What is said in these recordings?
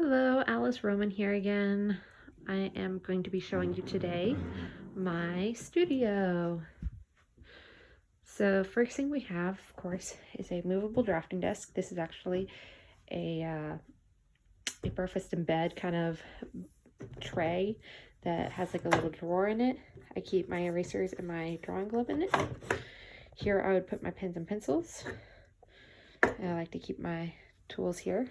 Hello, Alice Roman here again. I am going to be showing you today my studio. So first thing we have, of course, is a movable drafting desk. This is actually a breakfast in bed kind of tray that has like a little drawer in it. I keep my erasers and my drawing glove in it. Here I would put my pens and pencils. I like to keep my tools here,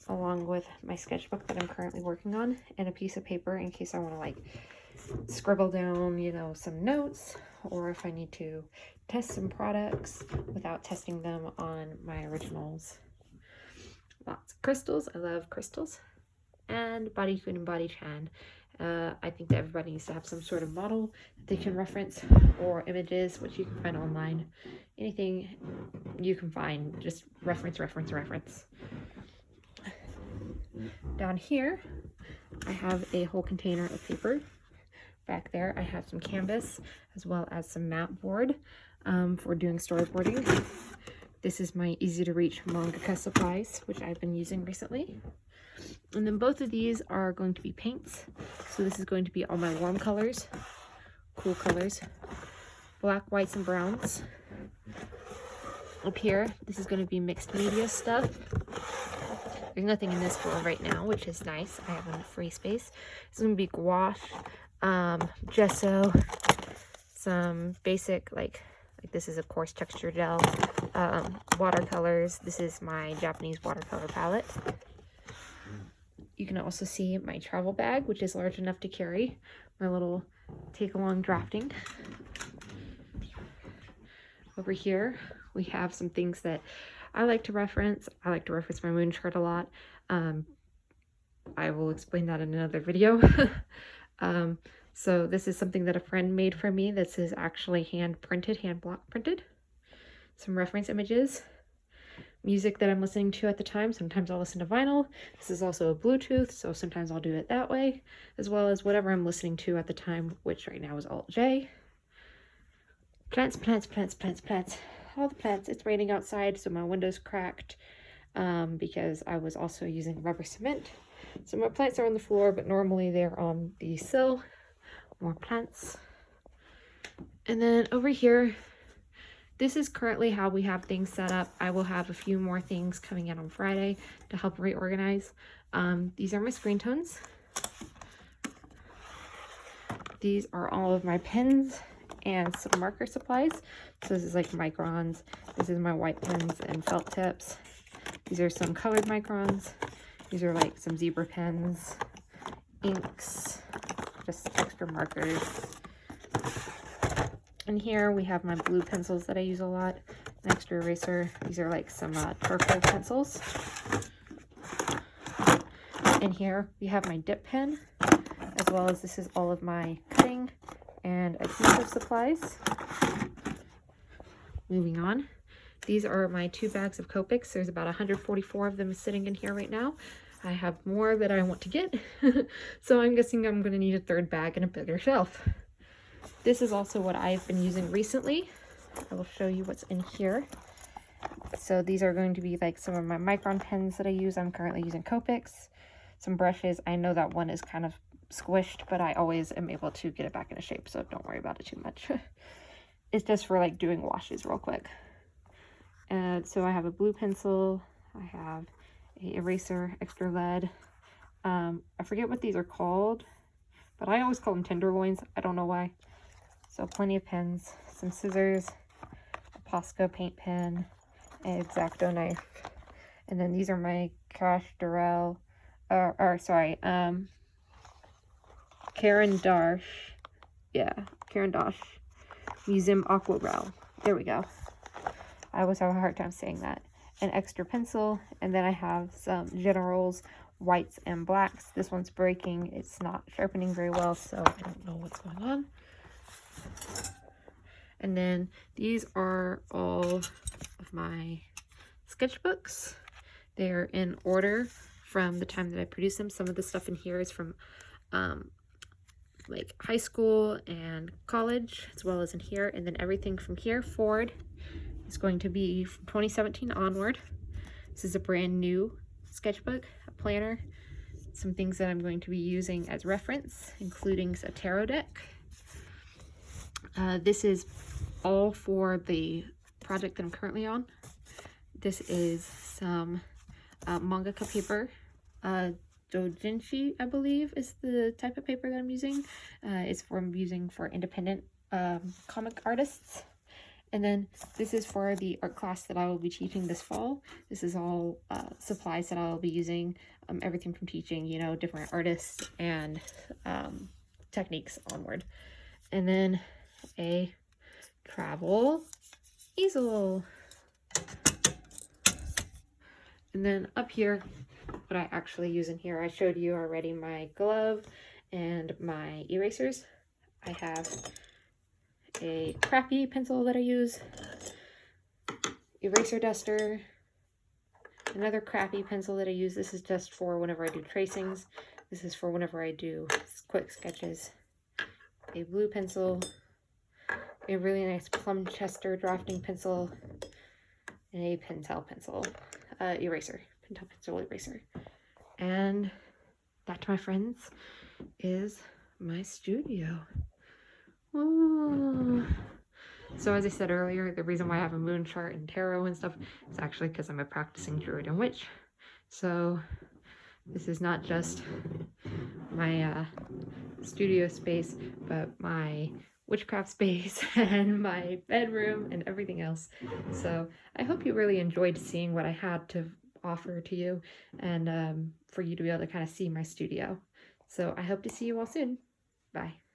along with my sketchbook that I'm currently working on and a piece of paper in case I want to like scribble down, some notes, or if I need to test some products without testing them on my originals. Lots of crystals. I love crystals. And Body Kun and Body Chan. I think that everybody needs to have some sort of model that they can reference, or images, which you can find online. Anything you can find, just reference. Down here, I have a whole container of paper. Back there, I have some canvas as well as some mat board for doing storyboarding. This is my easy to reach mangaka supplies, which I've been using recently. And then both of these are going to be paints. So this is going to be all my warm colors, cool colors, black, whites, and browns. Up here, this is going to be mixed media stuff. There's nothing in this drawer right now, which is nice. I have a free space. It's going to be gouache, gesso, some basic, like this is a coarse texture gel, watercolors. This is my Japanese watercolor palette. You can also see my travel bag, which is large enough to carry my little take-along drafting. Over here, we have some things that I like to reference. I like to reference my moon chart a lot. I will explain that in another video. So this is something that a friend made for me. This is actually hand block printed. Some reference images. Music that I'm listening to at the time. Sometimes I'll listen to vinyl. This is also a Bluetooth, so sometimes I'll do it that way, as well as whatever I'm listening to at the time, which right now is Alt-J. Plants. All the plants. It's raining outside, so my window's cracked because I was also using rubber cement. So my plants are on the floor, but normally they're on the sill. More plants. And then over here, this is currently how we have things set up. I will have a few more things coming out on Friday to help reorganize. These are my screen tones. These are all of my pens and some marker supplies. So this is like microns. This is my white pens and felt tips. These are some colored microns. These are like some zebra pens, inks, just extra markers. And here we have my blue pencils that I use a lot, an extra eraser. These are like some charcoal pencils. And here we have my dip pen, as well as this is all of my cutting and adhesive supplies. Moving on, these are my 2 bags of Copics. There's about 144 of them sitting in here right now. I have more that I want to get, so I'm guessing I'm going to need a 3rd bag and a bigger shelf. This is also what I've been using recently. I will show you what's in here. So these are going to be like some of my micron pens that I use. I'm currently using Copics. Some brushes. I know that one is kind of squished, but I always am able to get it back into shape, so don't worry about it too much. It's just for like doing washes real quick. And so I have a blue pencil. I have a eraser, extra lead. I forget what these are called, but I always call them tenderloins. I don't know why. So plenty of pens, some scissors, a Posca paint pen, an X-Acto knife, and then these are my Caran d'Ache Museum Aquarelle. There we go. I always have a hard time saying that. An extra pencil, and then I have some generals, whites and blacks. This one's breaking. It's not sharpening very well, so I don't know what's going on. And then these are all of my sketchbooks. They're in order from the time that I produced them. Some of the stuff in here is from like high school and college, as well as in here. And then everything from here forward is going to be from 2017 onward. This is a brand new sketchbook, a planner, some things that I'm going to be using as reference, including a tarot deck. This is all for the project that I'm currently on. This is some mangaka paper. Dojinshi, I believe, is the type of paper that I'm using. It's I'm using for independent comic artists. And then this is for the art class that I will be teaching this fall. This is all supplies that I will be using, everything from teaching, you know, different artists and techniques onward. And then a travel easel. And then up here, what I actually use in here, I showed you already my glove and my erasers. I have a crappy pencil that I use, eraser duster, another crappy pencil that I use. This is just for whenever I do tracings. This is for whenever I do quick sketches. A blue pencil, a really nice plum chester drafting pencil, and a Pentel pencil eraser, Pentel pencil eraser. And that, my friends, is my studio. Ooh. So as I said earlier, the reason why I have a moon chart and tarot and stuff is actually because I'm a practicing druid and witch. So this is not just my studio space, but my witchcraft space and my bedroom and everything else. So I hope you really enjoyed seeing what I had to offer to you, and for you to be able to kind of see my studio. So I hope to see you all soon. Bye.